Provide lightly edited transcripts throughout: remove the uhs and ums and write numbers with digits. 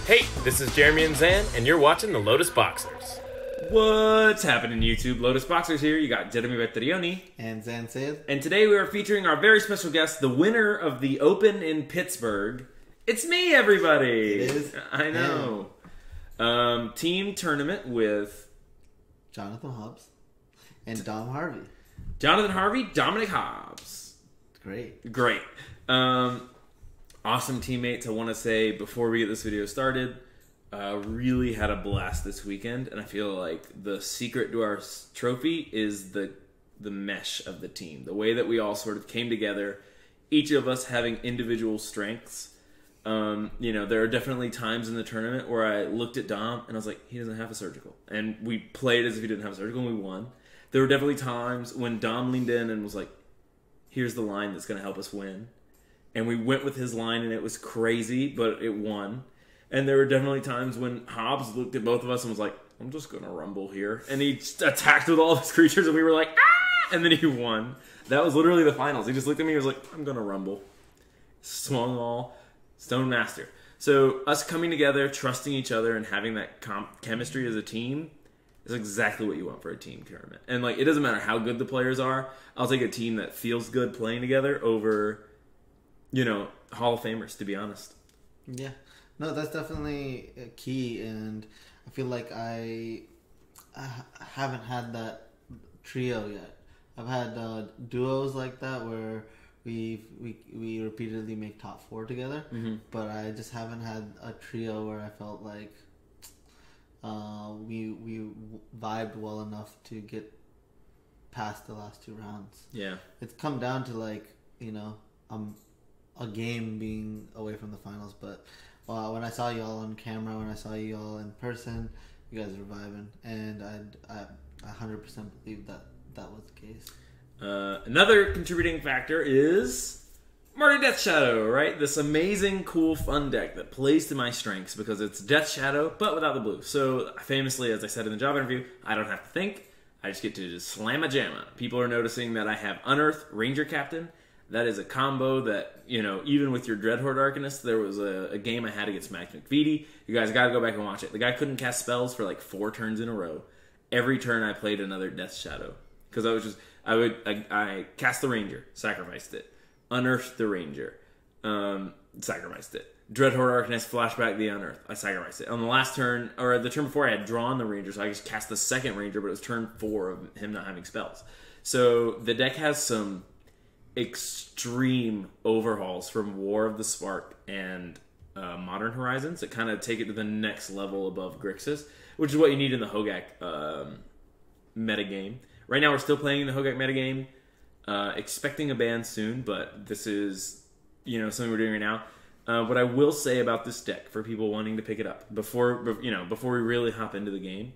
Hey, this is Jeremy and Zan, and you're watching the Lotus Boxers. What's happening, YouTube? Lotus Boxers here. You got Jeremy Vetterioni and Zan Sayed. And today we are featuring our very special guest, the winner of the Open in Pittsburg. It's me, everybody. It is. I know. Team tournament with Jonathan Hobbs and Dom Harvey. Jonathan Harvey, Dominic Hobbs. Great. Awesome teammates. I want to say before we get this video started, really had a blast this weekend, and I feel like the secret to our trophy is the mesh of the team. The way that we all sort of came together, each of us having individual strengths. There are definitely times in the tournament where I looked at Dom and I was like, he doesn't have a surgical. And we played as if he didn't have a surgical and we won. There were definitely times when Dom leaned in and was like, here's the line that's going to help us win. And we went with his line and it was crazy, but it won. And there were definitely times when Hobbs looked at both of us and was like, I'm just going to rumble here. And he attacked with all of his creatures and we were like, ah! And then he won. That was literally the finals. He just looked at me and was like, I'm going to rumble. Swung all. Stone Master. So us coming together, trusting each other, and having that chemistry as a team is exactly what you want for a team tournament. And like, it doesn't matter how good the players are. I'll take a team that feels good playing together over, Hall of Famers, to be honest. Yeah. No, that's definitely a key, and I feel like I haven't had that trio yet. I've had duos like that where we repeatedly make top 4 together, but I just haven't had a trio where I felt like we vibed well enough to get past the last 2 rounds. Yeah, it's come down to like a game being away from the finals, but when I saw y'all on camera, when I saw y'all in person, you guys were vibing, and I 100% believe that was the case. Another contributing factor is Mardu Death Shadow, right? This amazing, cool, fun deck that plays to my strengths because it's Death Shadow, but without the blue. So famously, as I said in the job interview, I don't have to think. I just get to just slam a jamma. People are noticing that I have Unearth, Ranger-Captain. That is a combo that, even with your Dreadhorde Arcanist, there was a game I had against Max McVitie. You guys got to go back and watch it. The guy couldn't cast spells for like 4 turns in a row. Every turn I played another Death Shadow. Because I cast the Ranger, sacrificed it. Unearthed the Ranger, sacrificed it. Dreadhorde Arcanist, flashback the Unearth, I sacrificed it. On the last turn, or the turn before, I had drawn the Ranger, so I just cast the second Ranger, but it was turn 4 of him not having spells. So the deck has some extreme overhauls from War of the Spark and Modern Horizons that kind of take it to the next level above Grixis, which is what you need in the Hogak metagame. Right now we're still playing in the Hogak metagame, expecting a ban soon, but this is something we're doing right now. What I will say about this deck for people wanting to pick it up before we really hop into the game,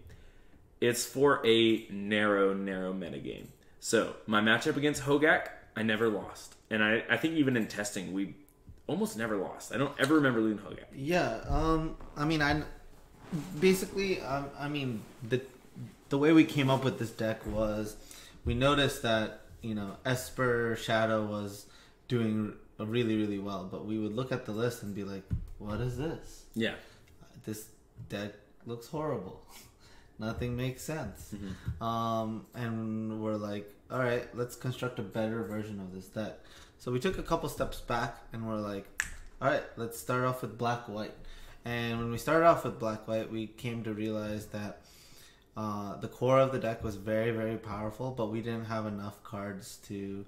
it's for a narrow metagame. So my matchup against Hogak, I never lost, and I think even in testing we almost never lost. I don't ever remember losing Hogak. Yeah, the way we came up with this deck was we noticed that Esper Shadow was doing really, really well, but we would look at the list and be like, what is this? Yeah, this deck looks horrible. Nothing makes sense. And we're like, all right, let's construct a better version of this deck. So we took a couple steps back and we're like, all right, let's start off with black-white. And when we started off with black-white, we came to realize that the core of the deck was very, very powerful, but we didn't have enough cards to,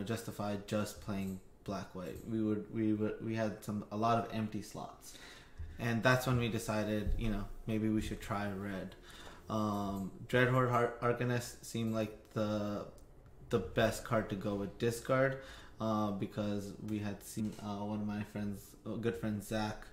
justify just playing black-white. We had a lot of empty slots, and that's when we decided, maybe we should try red. Dreadhorde Arcanist seemed like the best card to go with discard, because we had seen one of my good friends, Zach,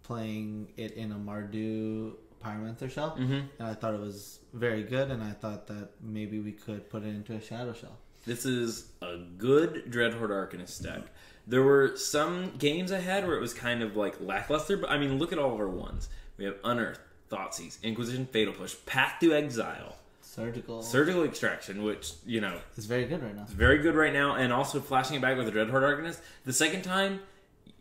playing it in a Mardu Pyromancer shell, and I thought it was very good, and I thought that maybe we could put it into a Shadow shell. This is a good Dreadhorde Arcanist deck. There were some games I had where it was kind of like lackluster, but look at all of our ones. We have Unearth, Thoughtseize, Inquisition, Fatal Push, Path to Exile, Surgical Extraction, which, it's very good right now. It's very good right now, and also flashing it back with the Dreadhorde Arcanist. The second time,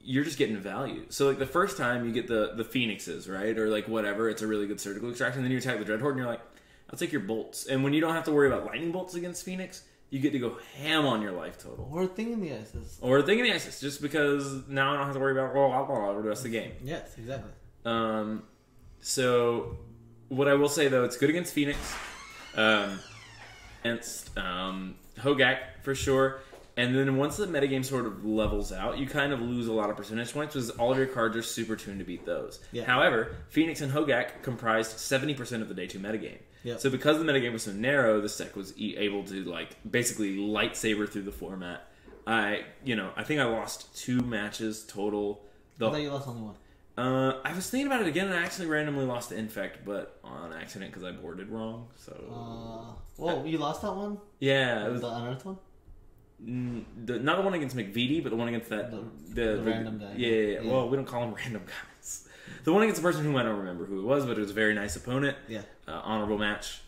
you're just getting value. So like the first time you get the Phoenixes, right? Or like whatever, it's a really good surgical extraction. Then you attack the Dreadhorde and you're like, I'll take your bolts. And when you don't have to worry about lightning bolts against Phoenix, you get to go ham on your life total. Or a thing in the Isis. Or a thing in the Isis, just because now I don't have to worry about the rest of the game. Yes, exactly. So what I will say though, it's good against Phoenix. Against Hogak for sure. And then once the metagame sort of levels out, you kind of lose a lot of percentage points because all of your cards are super tuned to beat those. Yeah. However, Phoenix and Hogak comprised 70% of the day 2 metagame. Yep. So because the metagame was so narrow, this deck was able to like basically lightsaber through the format. I think I lost 2 matches total. I thought you lost only 1. I was thinking about it again, and I actually randomly lost the Infect, but on accident because I boarded wrong. So, you lost that one? Yeah, it was the Unearth one. Not the one against McVitie, but the one against that the random guy. Yeah. Well, we don't call them random guys. The one against the person who I don't remember who it was, but it was a very nice opponent. Yeah. Honorable match,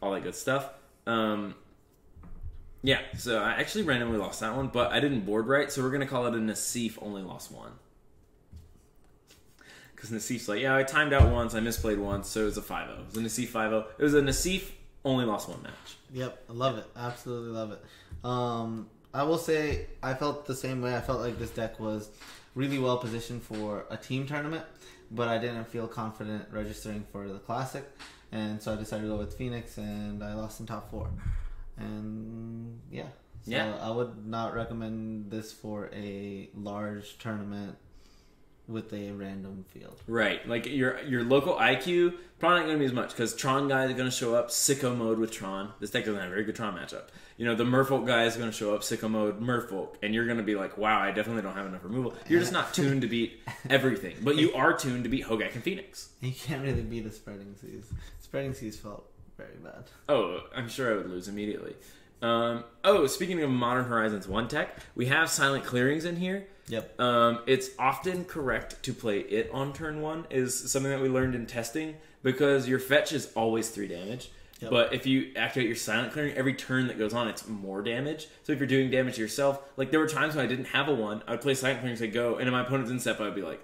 all that good stuff. Yeah. So I actually randomly lost that one, but I didn't board right, so we're gonna call it a Nassif only lost 1. Because Nassif's like, yeah, I timed out once, I misplayed once, so it was a 5-0. It was a Nassif 5-0. It was a Nassif only lost 1 match. Yep, I love it. Absolutely love it. I will say I felt the same way. I felt like this deck was really well positioned for a team tournament, but I didn't feel confident registering for the Classic, and so I decided to go with Phoenix, and I lost in top 4. And I would not recommend this for a large tournament with a random field. Right. Like your local IQ probably not going to be as much because Tron guy is going to show up sicko mode with Tron. This deck doesn't have a very good Tron matchup. The Merfolk guy is going to show up sicko mode Merfolk, and you're going to be like, wow, I definitely don't have enough removal. You're just not tuned to beat everything, but you are tuned to beat Hogak and Phoenix. You can't really beat a Spreading Seas. Spreading Seas felt very bad. Oh, I'm sure I would lose immediately. Speaking of Modern Horizons 1 tech, we have Silent Clearings in here. Yep. It's often correct to play it on turn 1 is something that we learned in testing because your fetch is always 3 damage. Yep. But if you activate your Silent Clearing, every turn that goes on, it's more damage. So if you're doing damage to yourself, like there were times when I didn't have a 1, I would play Silent Clearing, say go, and if my opponent's in step, I would be like,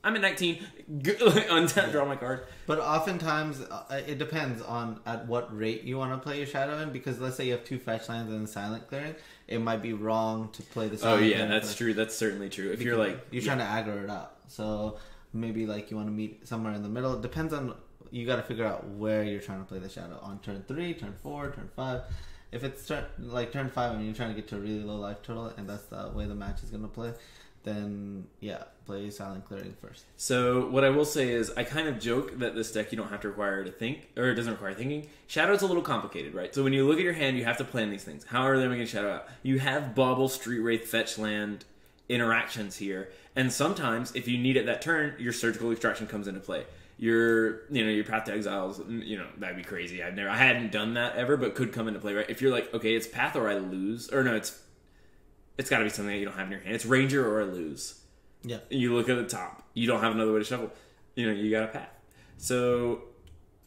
I'm at 19, untap, draw my card. But oftentimes, it depends on at what rate you want to play your Shadow in, because let's say you have 2 fetch lands and Silent Clearing, it might be wrong to play the Silent Clearing. That's true. That's certainly true. If you're like... You're trying to aggro it out. So maybe like you want to meet somewhere in the middle. It depends on... You got to figure out where you're trying to play the Shadow. On turn 3, turn 4, turn 5. If it's turn 5 and you're trying to get to a really low life total, and that's the way the match is going to play, then play Silent Clearing first. So what I will say is I kind of joke that this deck you don't have to require to think, or it doesn't require thinking. Shadow's a little complicated, right? So when you look at your hand, you have to plan these things. How are they making Shadow out? You have Bauble, Street Wraith, Fetch Land interactions here, and sometimes if you need it that turn, your Surgical Extraction comes into play. Your Path to Exiles, that'd be crazy. I hadn't done that ever, but could come into play, right? If you're like, okay, it's Path or I lose, or no, it's got to be something that you don't have in your hand. It's Ranger or I lose. Yeah. You look at the top. You don't have another way to shuffle. You got a path. So,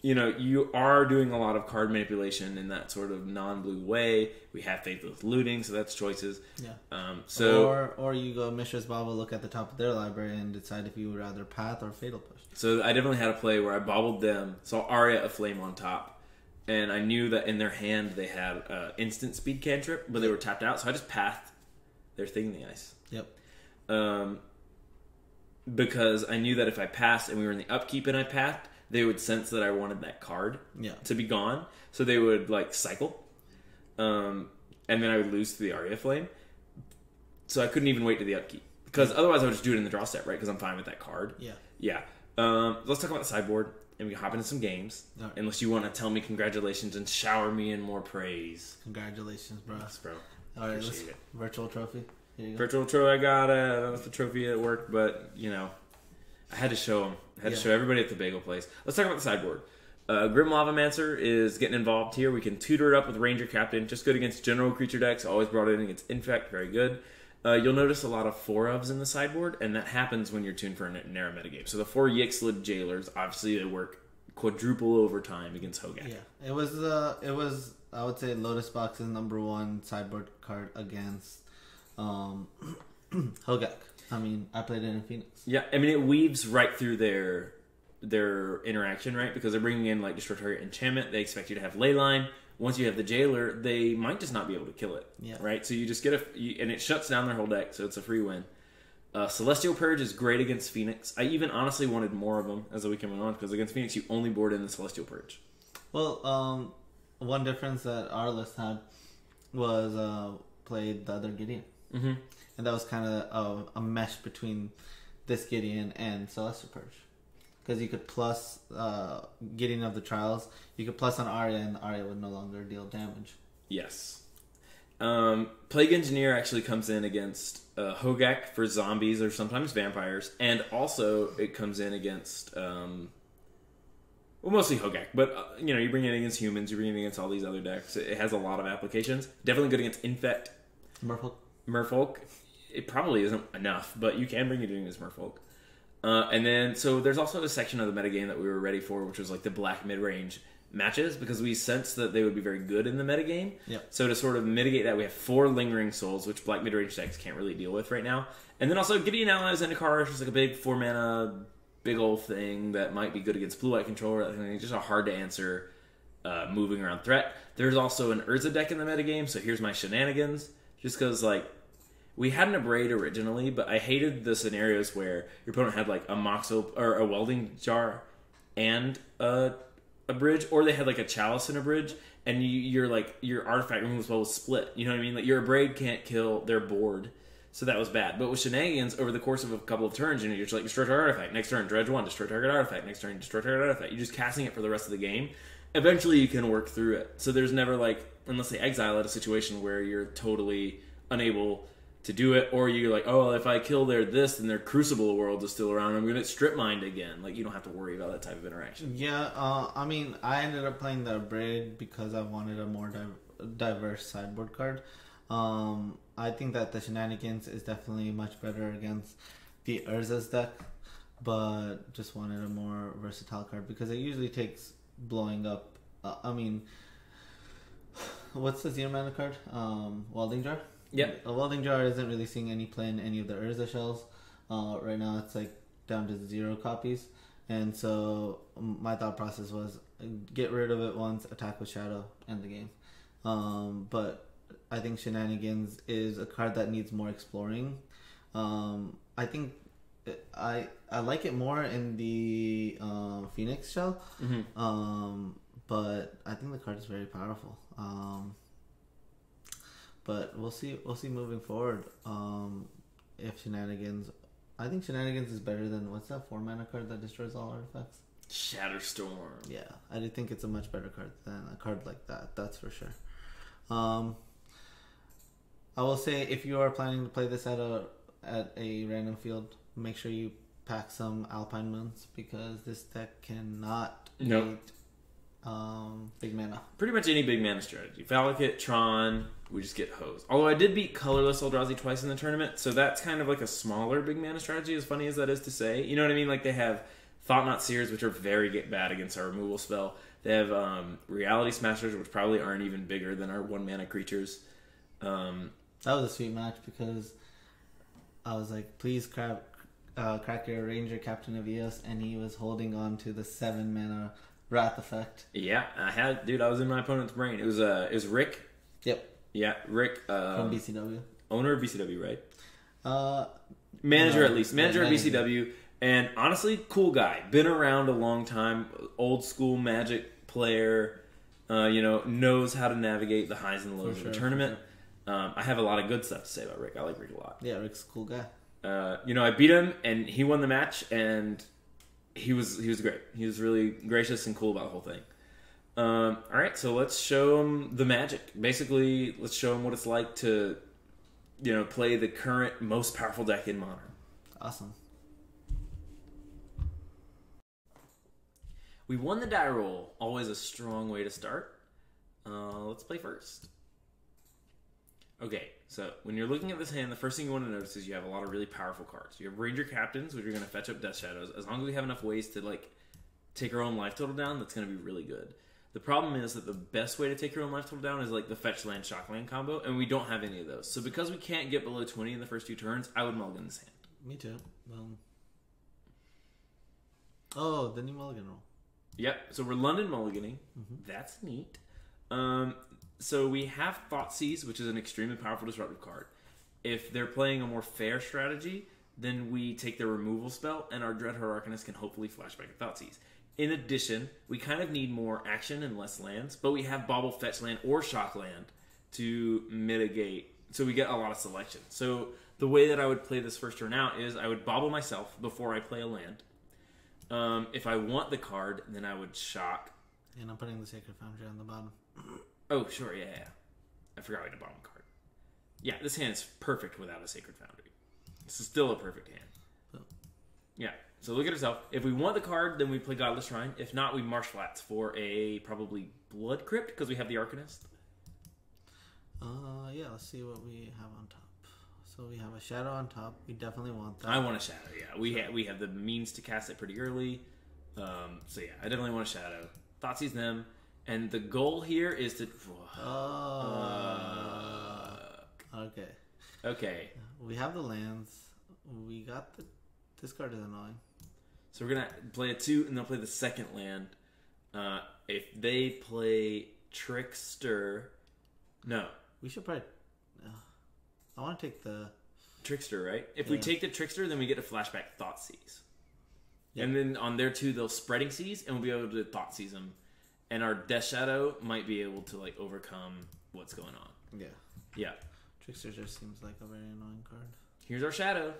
you are doing a lot of card manipulation in that sort of non-blue way. We have Faithless Looting, so that's choices. Yeah. Or you go Mishra's Bauble, look at the top of their library, and decide if you would rather Path or Fatal Push. So I definitely had a play where I bobbled them, saw Aria of Flame on top, and I knew that in their hand they had instant speed cantrip, but they were tapped out, so I just pathed their thing in the ice. Yep. Because I knew that if I passed and we were in the upkeep and I pathed, they would sense that I wanted that card to be gone. So they would cycle. And then I would lose to the Aria Flame. So I couldn't even wait to the upkeep. Because otherwise I would just do it in the draw step, right? Because I'm fine with that card. Yeah. Yeah. Let's talk about the sideboard. And we can hop into some games. Right. Unless you want to tell me congratulations and shower me in more praise. Congratulations, bro. Yes, bro. All right, let's virtual trophy. Here you go. Virtual trophy, I got it. That was the trophy at work, but I had to show them. I had to show everybody at the bagel place. Let's talk about the sideboard. Grim Lavamancer is getting involved here. We can tutor it up with Ranger-Captain. Just good against general creature decks. Always brought it in against Infect. Very good. You'll notice a lot of 4-ofs in the sideboard, and that happens when you're tuned for a narrow metagame. So the 4 Yixlid Jailers, obviously they work quadruple overtime against Hogak. Yeah, it was I would say Lotus Box's #1 sideboard card against Hogak. I mean, I played it in Phoenix. Yeah, I mean, it weaves right through their interaction, right? Because they're bringing in, like, Destroy Target Enchantment. They expect you to have Leyline. Once you have the Jailer, they might just not be able to kill it, right? So you just get and it shuts down their whole deck, so it's a free win. Celestial Purge is great against Phoenix. I even honestly wanted more of them as the weekend went on, because against Phoenix, you only board in the Celestial Purge. Well, one difference that our list had was played the other Gideon. Mm-hmm. And that was kind of a mesh between this Gideon and Celestial Purge. Because you could plus Gideon of the Trials, you could plus on Arya, and Arya would no longer deal damage. Yes. Plague Engineer actually comes in against Hogak for zombies or sometimes vampires, and also it comes in against, well, mostly Hogak, but you bring it against humans, you bring it against all these other decks. It has a lot of applications. Definitely good against Infect. Merfolk. It probably isn't enough, but you can bring it in against Merfolk. And then, so there's also a section of the metagame that we were ready for, which was like the black mid-range matches, because we sensed that they would be very good in the metagame. Yep. So to sort of mitigate that, we have 4 Lingering Souls, which black mid-range decks can't really deal with right now. And then also Gideon Allies Zendikar, which is like a big 4-mana, big old thing that might be good against Blue-White Control. Just a hard-to-answer moving around threat. There's also an Urza deck in the metagame, so here's my Shenanigans. Just because, like, we had an Abrade originally, but I hated the scenarios where your opponent had like a Moxel or a Welding Jar and a bridge, or they had like a Chalice and a bridge, and your artifact removal spell was split. You know what I mean? Like your Abrade can't kill their board, so that was bad. But with Shenanigans, over the course of a couple of turns, you're just like destroy target artifact. Next turn, dredge 1, destroy target artifact. Next turn, destroy target artifact. You're just casting it for the rest of the game. Eventually, you can work through it. So there's never like, unless they exile at a situation where you're totally unable to do it, or you're like, oh, well, if I kill this, then their Crucible world is still around, I'm going to strip mined again. Like, you don't have to worry about that type of interaction. Yeah, I mean, I ended up playing the Braid because I wanted a more diverse sideboard card. I think that the Shenanigans is definitely much better against the Urza's deck, but just wanted a more versatile card because it usually takes blowing up. I mean, what's the 0-mana card? Welding Jar? Yeah. A Welding Jar isn't really seeing any play in any of the Urza shells. Right now it's like down to 0 copies. And so my thought process was get rid of it once, attack with Shadow, end the game. But I think Shenanigans is a card that needs more exploring. I think I like it more in the Phoenix shell. Mm-hmm. But I think the card is very powerful. But we'll see moving forward. If Shenanigans, I think Shenanigans is better than, what's that 4-mana card that destroys all artifacts? Shatterstorm. Yeah, I do think it's a much better card than a card like that. That's for sure. I will say, if you are planning to play this at a random field, make sure you pack some Alpine Moons, because this deck cannot beat big mana. Pretty much any big mana strategy. Valakut, Tron, we just get hosed. Although I did beat Colorless Eldrazi twice in the tournament, so that's kind of like a smaller big mana strategy, as funny as that is to say. You know what I mean? Like, they have Thought-Knot Seers, which are very bad against our removal spell. They have Reality Smashers, which probably aren't even bigger than our 1-mana creatures. That was a sweet match, because I was like, please crack your Ranger-Captain of Eos, and he was holding on to the 7-mana Wrath effect. Yeah, I was in my opponent's brain. It was Rick. Yep. Yeah, Rick. From BCW. Owner of BCW, right? Manager, at least. Manager of BCW. And honestly, cool guy. Been around a long time. Old school Magic player. Knows how to navigate the highs and lows of the tournament. Sure. I have a lot of good stuff to say about Rick. I like Rick a lot. Yeah, Rick's a cool guy. I beat him, and he won the match, and he was great. He was really gracious and cool about the whole thing. All right, so let's show him the magic. Basically, let's show him what it's like to, play the current most powerful deck in Modern. Awesome. We won the die roll. Always a strong way to start. Let's play first. Okay, so when you're looking at this hand, the first thing you want to notice is you have a lot of really powerful cards. You have Ranger Captains, which are going to fetch up Death Shadows. As long as we have enough ways to take our own life total down, that's going to be really good. The problem is that the best way to take your own life total down is the fetch land, shock land combo, and we don't have any of those. So because we can't get below 20 in the first 2 turns, I would mulligan this hand. Me too. Oh, the new mulligan roll. Yep. So we're London mulliganing. That's neat. So we have Thoughtseize, which is an extremely powerful disruptive card. If they're playing a more fair strategy, then we take their removal spell, and our Dreadhorde Arcanist can hopefully flashback a Thoughtseize. In addition, we kind of need more action and less lands, but we have Bauble, Fetch Land, or Shock Land to mitigate, so we get a lot of selection. So the way that I would play this first turn out is I would Bauble myself before I play a land. If I want the card, then I would Shock. And I'm putting the Sacred Foundry on the bottom. Oh, sure, yeah. I forgot we had a bottom card. Yeah, this hand is perfect without a Sacred Foundry. This is still a perfect hand. Yeah, so look at yourself. If we want the card, then we play Godless Shrine. If not, we Marsh Flats for a probably Blood Crypt, because we have the Arcanist. Yeah, let's see what we have on top. So we have a Shadow on top. We definitely want that. I want a Shadow, yeah. We have the means to cast it pretty early. So yeah, I definitely want a Shadow. Thoughtseize them. And the goal here is to... Okay. Okay. We have the lands. We got the... This card is annoying. So we're going to play a 2, and they'll play the second land. If they play Trickster... No. We should probably... I want to take the... Trickster, right? If we take the Trickster, then we get to flashback Thoughtseize. Yep. And then on their 2, they'll Spreading Seize, and we'll be able to Thoughtseize them. And our Death Shadow might be able to like overcome what's going on. Yeah. Yeah. Trickster just seems like a very annoying card. Here's our Shadow.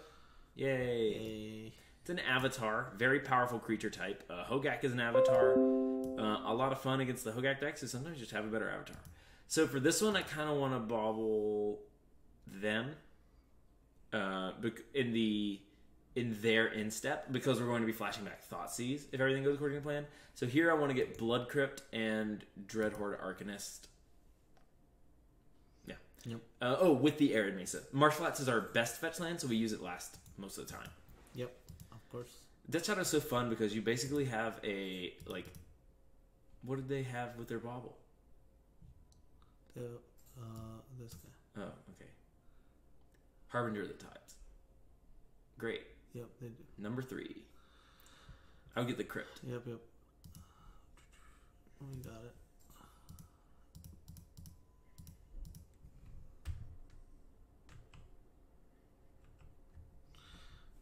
Yay. It's an avatar. Very powerful creature type. Hogak is an avatar. A lot of fun against the Hogak deck, so sometimes you just have a better avatar. So for this one, I kind of want to Bauble them in their instep, because we're going to be flashing back Thoughtseize if everything goes according to plan. So here I want to get Blood Crypt and Dreadhorde Arcanist. Yeah. Yep. With the Arid Mesa. Marsh Flats is our best fetch land, so we use it last most of the time. Yep, of course. Death Shadow is so fun because you basically have a, like... What did they have with their Bauble? This guy. Oh, okay. Harbinger of the Tides. Great. Yep, they do. Number 3. I'll get the Crypt. Yep. We got it.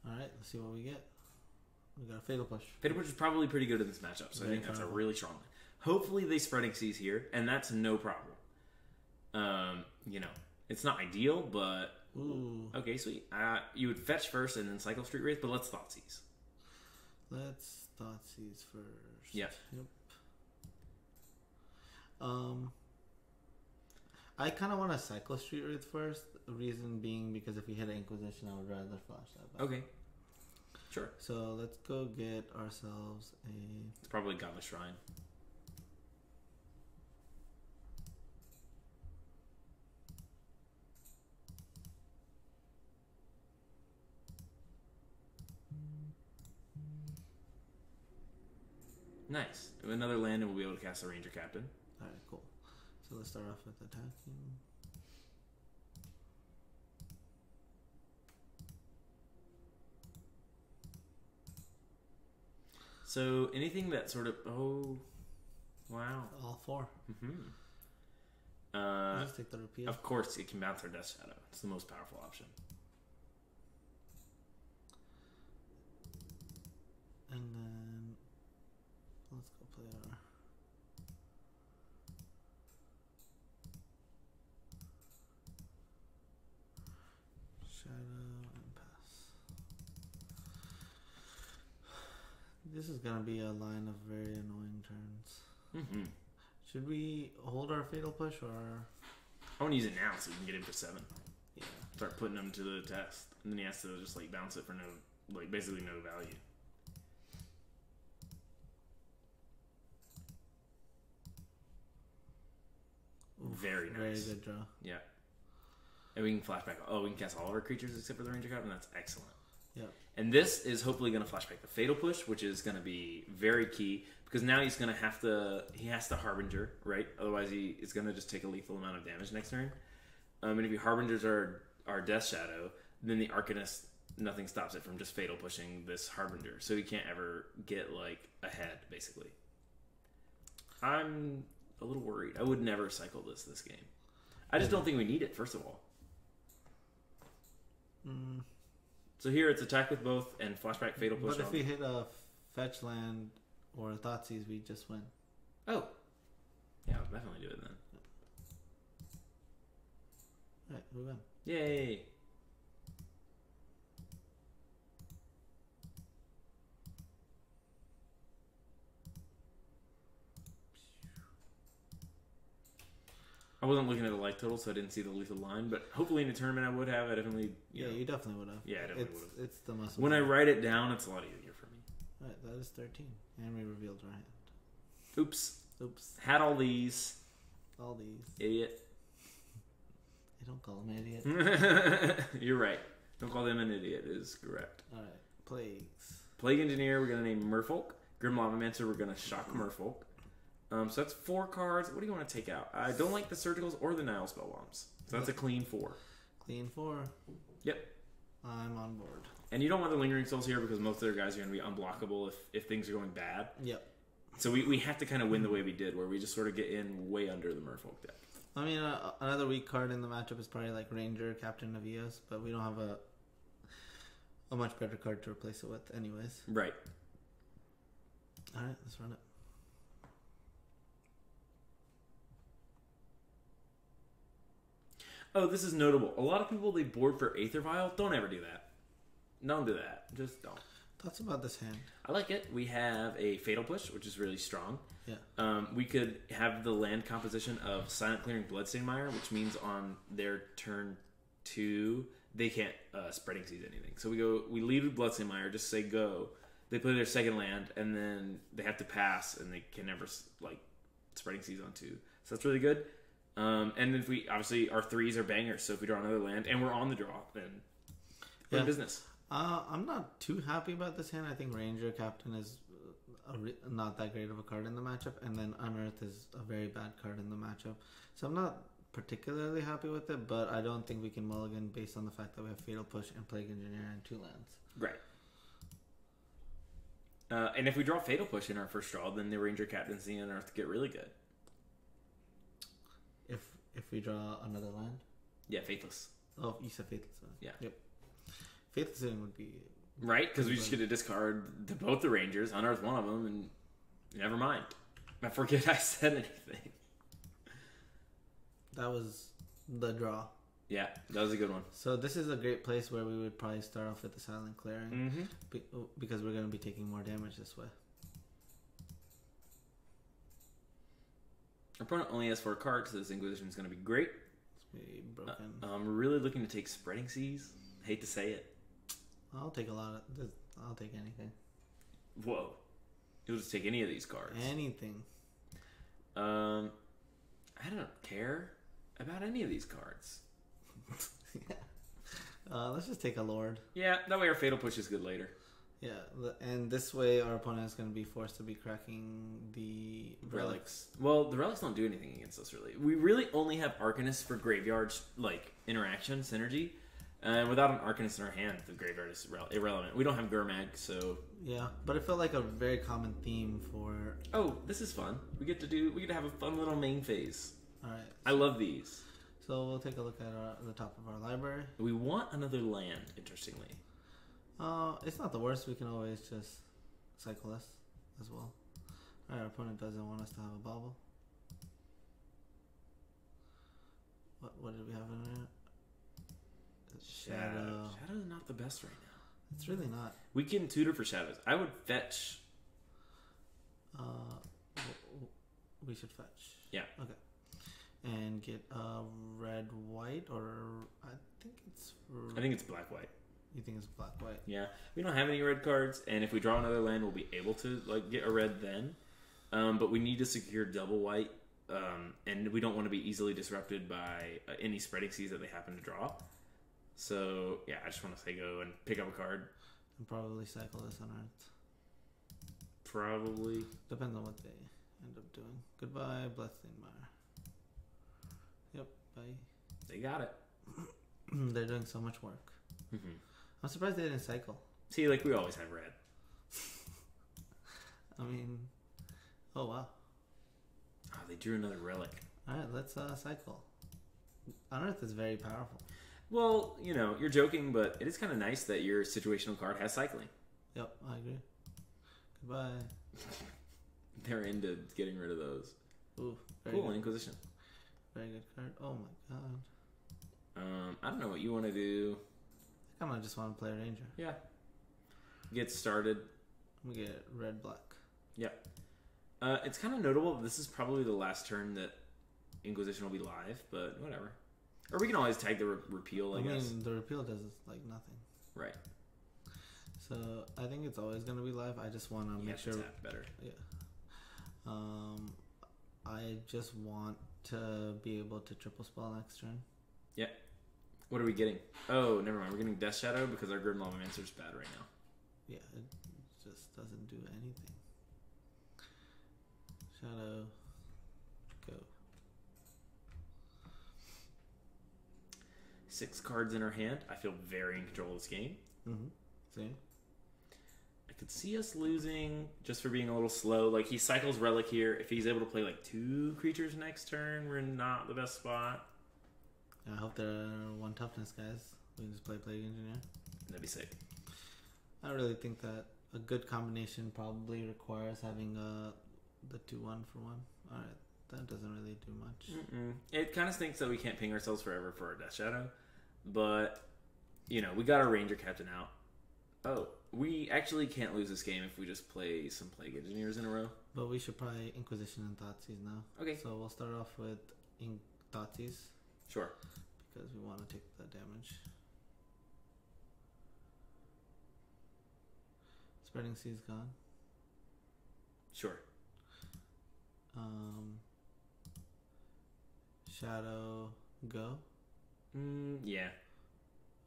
Alright, let's see what we get. We got a Fatal Push. Fatal Push is probably pretty good in this matchup, so I think that's a really strong one. Hopefully they Spreading Seize here, and that's no problem. It's not ideal, but... Ooh. Okay, sweet. You would fetch first and then cycle Street Wraith, but let's Thoughtseize. Let's Thoughtseize first. Yep. I kind of want to cycle Street Wraith first. The reason being because if we hit an Inquisition, I would rather flash that back. Okay. Sure. So let's go get ourselves a... It's probably Godless Shrine. Nice. Another land and we'll be able to cast a Ranger-Captain. Alright, cool. So let's start off with attacking. So anything that sort of... Oh, wow. All 4. Mm-hmm. Just take the repeal. Of course, it can bounce our Death Shadow. It's the most powerful option. And then... Let's go play our... Shadow and pass. This is gonna be a line of very annoying turns. Mm-hmm. Should we hold our Fatal Push or... I want to use it now so we can get him for 7. Yeah. Start putting him to the test. And then he has to just like bounce it for no... Like basically no value. Very nice. Very good draw. Yeah. And we can flashback. Oh, we can cast all of our creatures except for the Ranger-Captain. That's excellent. Yeah. And this is hopefully going to flashback the Fatal Push, which is going to be very key because now he's going to have to. He has to Harbinger, right? Otherwise, he is going to just take a lethal amount of damage next turn. And if he Harbingers our Death Shadow, then the Arcanist nothing stops it from just fatal pushing this Harbinger, so he can't ever get like ahead. Basically, I'm a little worried. I would never cycle this game. I just don't think we need it. First of all, so here it's attack with both and flashback fatal push. But if we hit a fetch land or a Thoughtseize, we just win. Oh, yeah, I'll definitely do it then. Alright, we win. Yay! I wasn't looking at the life total, so I didn't see the lethal line. But hopefully in the tournament I would have. I definitely... You definitely would have. Yeah, I definitely would have. It's the most... When I write it down, it's a lot easier for me. Alright, that is 13. And we revealed our hand. Oops. Oops. Had all these. All these. Idiot. I don't call him an idiot. You're right. Don't call them an idiot is correct. Alright, plagues. Plague Engineer, we're going to name Merfolk. Grim Lavamancer, we're going to shock Merfolk. So that's 4 cards. What do you want to take out? I don't like the Surgicals or the Nihil Spellbombs. So that's a clean 4. Clean 4. Yep. I'm on board. And you don't want the Lingering Souls here because most of their guys are going to be unblockable if things are going bad. Yep. So we have to kind of win the way we did, where we just sort of get in way under the Merfolk deck. I mean, another weak card in the matchup is probably like Ranger-Captain of Eos, but we don't have a much better card to replace it with anyways. Right. Alright, let's run it. Oh, this is notable. A lot of people, they board for Aether Vial. Don't ever do that. Don't do that. Just don't. Thoughts about this hand? I like it. We have a Fatal Push, which is really strong. Yeah. We could have the land composition of Silent Clearing Bloodstained Mire, which means on their turn 2, they can't Spreading Seas anything. So we lead with Bloodstained Mire, just say go. They play their second land, and then they have to pass, and they can never Spreading Seas on 2. So that's really good. And if we, obviously, our 3s are bangers, so if we draw another land, and we're on the draw, then we're in business. I'm not too happy about this hand. I think Ranger-Captain is not that great of a card in the matchup, and then Unearth is a very bad card in the matchup. So I'm not particularly happy with it, but I don't think we can mulligan based on the fact that we have Fatal Push and Plague Engineer and 2 lands. Right. And if we draw Fatal Push in our first draw, then the Ranger-Captains and the Unearth get really good. If we draw another land? Yeah, Faithless. Oh, you said Faithless. Yeah. Yep. Faithless would be... Right, because we just get to discard to both the Rangers, Unearth one of them, and never mind. I forget I said anything. That was the draw. Yeah, that was a good one. So this is a great place where we would probably start off with the Silent Clearing. Because we're going to be taking more damage this way. Our opponent only has 4 cards, so this Inquisition is going to be great. It's be broken. I'm really looking to take Spreading Seas. Hate to say it. I'll take a lot of this. I'll take anything. Whoa. You'll just take any of these cards. Anything. I don't care about any of these cards. Yeah. Let's just take a Lord. Yeah, that way our Fatal Push is good later. Yeah, and this way our opponent is going to be forced to be cracking the relics. Well, the relics don't do anything against us, really. We really only have Arcanist for graveyards, interaction, synergy. Without an Arcanist in our hand, the graveyard is irrelevant. We don't have Gurmag, so... Yeah, but it felt like a very common theme for... Oh, this is fun. We get to have a fun little main phase. Alright. I love these. So we'll take a look at the top of our library. We want another land, interestingly. It's not the worst. We can always just cycle this as well. Alright, our opponent doesn't want us to have a Bauble. What did we have in there? Shadow. Shadow is not the best right now. It's really not. We can tutor for shadows. I would fetch. We should fetch. Yeah. Okay. And get red white, or I think it's black-white. You think it's black-white? Yeah. We don't have any red cards, and if we draw another land, we'll be able to get a red then. But we need to secure double white, and we don't want to be easily disrupted by any Spreading Seas that they happen to draw. So yeah, I just want to say go and pick up a card. And probably cycle this on Earth. Probably. Depends on what they end up doing. Goodbye, Bloodstained Mire. Yep, bye. They got it. They're doing so much work. I'm surprised they didn't cycle. See, like, we always have red. I mean, oh wow. Oh, they drew another relic. Alright, let's cycle. Unearth is very powerful. Well, you know, you're joking, but it is kind of nice that your situational card has cycling. Yep, I agree. Goodbye. They're into getting rid of those. Ooh, very Cool, good. Inquisition. Very good card. Oh my god. I don't know what you want to do. I might just want to play Ranger. Yeah. Get started. We get red black. Yep. It's kind of notable that this is probably the last turn that Inquisition will be live, but whatever. Or we can always tag the repeal, I guess. mean, the repeal does like nothing. Right. So I think it's always going to be live. I just want to make sure. Tap better. Yeah. I just want to be able to triple spell next turn. Yep. What are we getting? Oh, never mind. We're getting Death Shadow because our Grim Lavamancer is bad right now. Yeah, it just doesn't do anything. Shadow, go. 6 cards in our hand. I feel very in control of this game. Mm-hmm. See? I could see us losing just for being a little slow. Like, he cycles Relic here. If he's able to play, like, 2 creatures next turn, we're not the best spot. I hope they're 1 toughness, guys. We can just play Plague Engineer. That'd be sick. I really think that a good combination probably requires having the 2-1 for 1. Alright, that doesn't really do much. It kind of stinks that we can't ping ourselves forever for our Death Shadow. But, you know, we got our Ranger-Captain out. Oh, we actually can't lose this game if we just play some Plague Engineers in a row. But we should probably Inquisition and Thoughtseize now. Okay. So we'll start off with Thoughtseize. Sure. Because we want to take the damage. Spreading Sea's gone. Sure. Shadow, go. Yeah.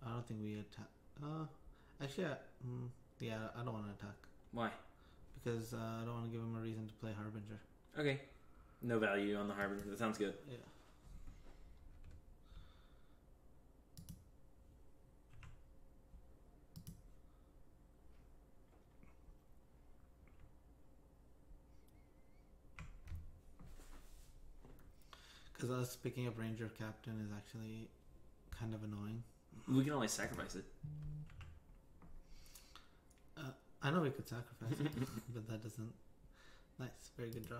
I don't think we attack. Actually, yeah, I don't want to attack. Why? Because I don't want to give him a reason to play Harbinger. Okay. No value on the Harbinger. That sounds good. Yeah. Because us picking up Ranger-Captain is actually kind of annoying. We can always sacrifice it. I know we could sacrifice it, but that doesn't... Nice, very good draw.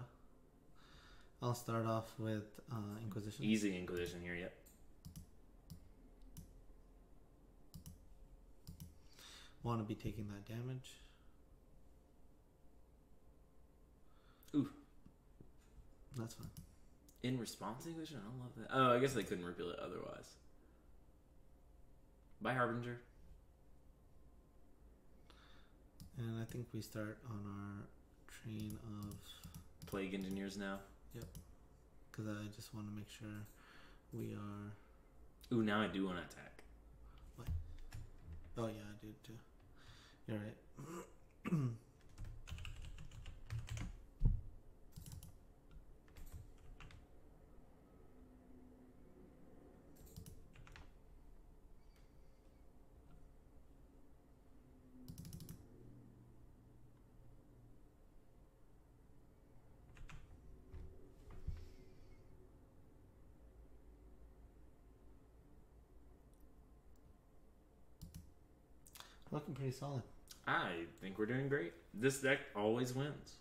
I'll start off with Inquisition. Easy Inquisition here, yep. Want to be taking that damage. Ooh. That's fine. In response Inquisition? I don't love that. Oh, I guess they couldn't repeal it otherwise. Bye, Harbinger. And I think we start on our train of... Plague Engineers now. Yep. Because I just want to make sure we are... Ooh, now I do want to attack. What? Oh yeah, I do too. You're right. Looking pretty solid. I think we're doing great. This deck always wins.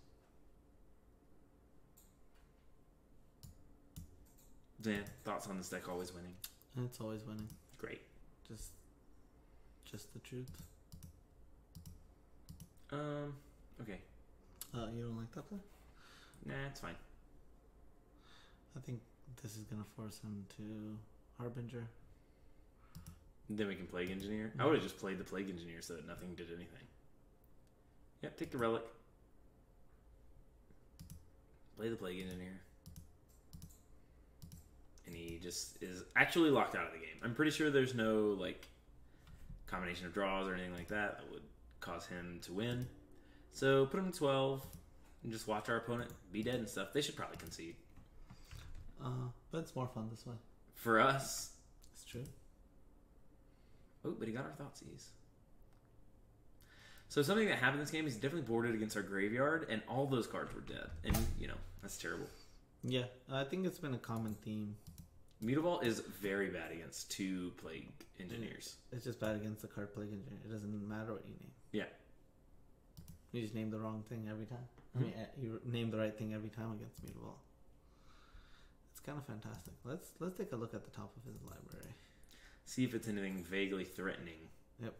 Dan, thoughts on this deck always winning? And it's always winning. Great. Just the truth. Okay. You don't like that play? Nah, it's fine. I think this is gonna force him to Harbinger. Then we can Plague Engineer. I would have just played the Plague Engineer so that nothing did anything. Yep, take the Relic. Play the Plague Engineer. And he just is actually locked out of the game. I'm pretty sure there's no, like, combination of draws or anything like that that would cause him to win. So put him to 12 and just watch our opponent be dead and stuff. They should probably concede. But it's more fun this way. For us. It's true. Oh, but he got our Thoughtseize. So something that happened in this game is he definitely boarded against our graveyard, and all those cards were dead. And, you know, that's terrible. Yeah, I think it's been a common theme. Mutavault is very bad against 2 Plague Engineers. It's just bad against the card Plague Engineer. It doesn't matter what you name. Yeah. You just name the wrong thing every time. I mean, you name the right thing every time against Mutavault. It's kind of fantastic. Let's take a look at the top of his library. See if it's anything vaguely threatening. Yep.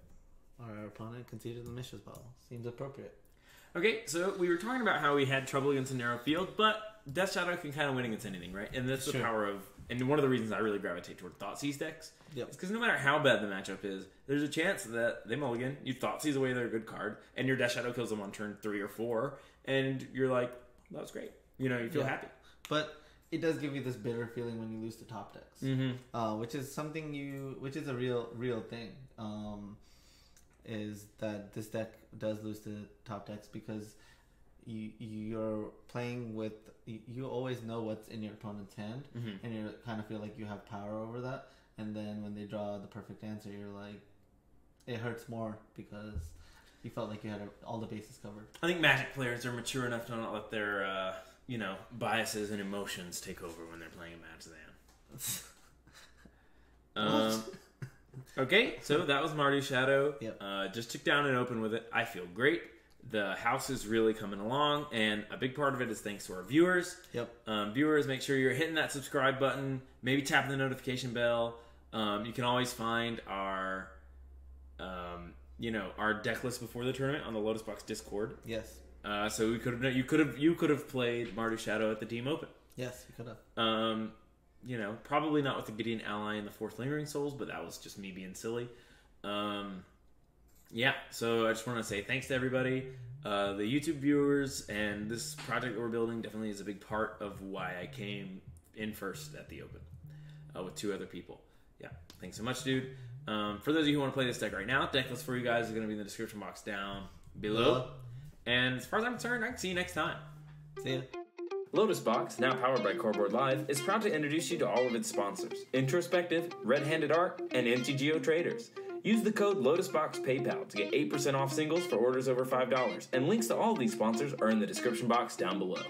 Our opponent conceded the Mishra's Bauble. Seems appropriate. Okay, so we were talking about how we had trouble against a narrow field, but Death Shadow can kind of win against anything, right? And that's the power of... And one of the reasons I really gravitate toward Thoughtseize decks is because no matter how bad the matchup is, there's a chance that they mulligan, you Thoughtseize away their good card, and your Death Shadow kills them on turn 3 or 4, and you're like, that was great. You know, you feel happy. But it does give you this bitter feeling when you lose to top decks, which is something which is a real thing. Is that this deck does lose to top decks because you're playing with, you always know what's in your opponent's hand, and you kind of feel like you have power over that, and then when they draw the perfect answer, you're like, it hurts more because you felt like you had all the bases covered. I think Magic players are mature enough to not let their biases and emotions take over when they're playing a match then. Okay, so that was Mardu Shadow. Yep. Just took down and open with it. I feel great. The house is really coming along, and a big part of it is thanks to our viewers. Yep. Viewers, make sure you're hitting that subscribe button, maybe tapping the notification bell. You can always find our deck list before the tournament on the Lotus Box Discord. Yes. So you could have played Mardu Shadow at the Team Open. Yes, you could have. Probably not with the Gideon ally and the 4th Lingering Souls, but that was just me being silly. So I just want to say thanks to everybody. The YouTube viewers and this project that we're building definitely is a big part of why I came in first at the Open with 2 other people. Yeah, thanks so much, dude. For those of you who want to play this deck right now, deck list for you guys is going to be in the description box down below. And as far as I'm concerned, I can see you next time. See ya. Lotus Box, now powered by Coreboard Live, is proud to introduce you to all of its sponsors: Introspective, Red-Handed Art, and MTGO Traders. Use the code LotusBoxPayPal to get 8% off singles for orders over $5, and links to all of these sponsors are in the description box down below.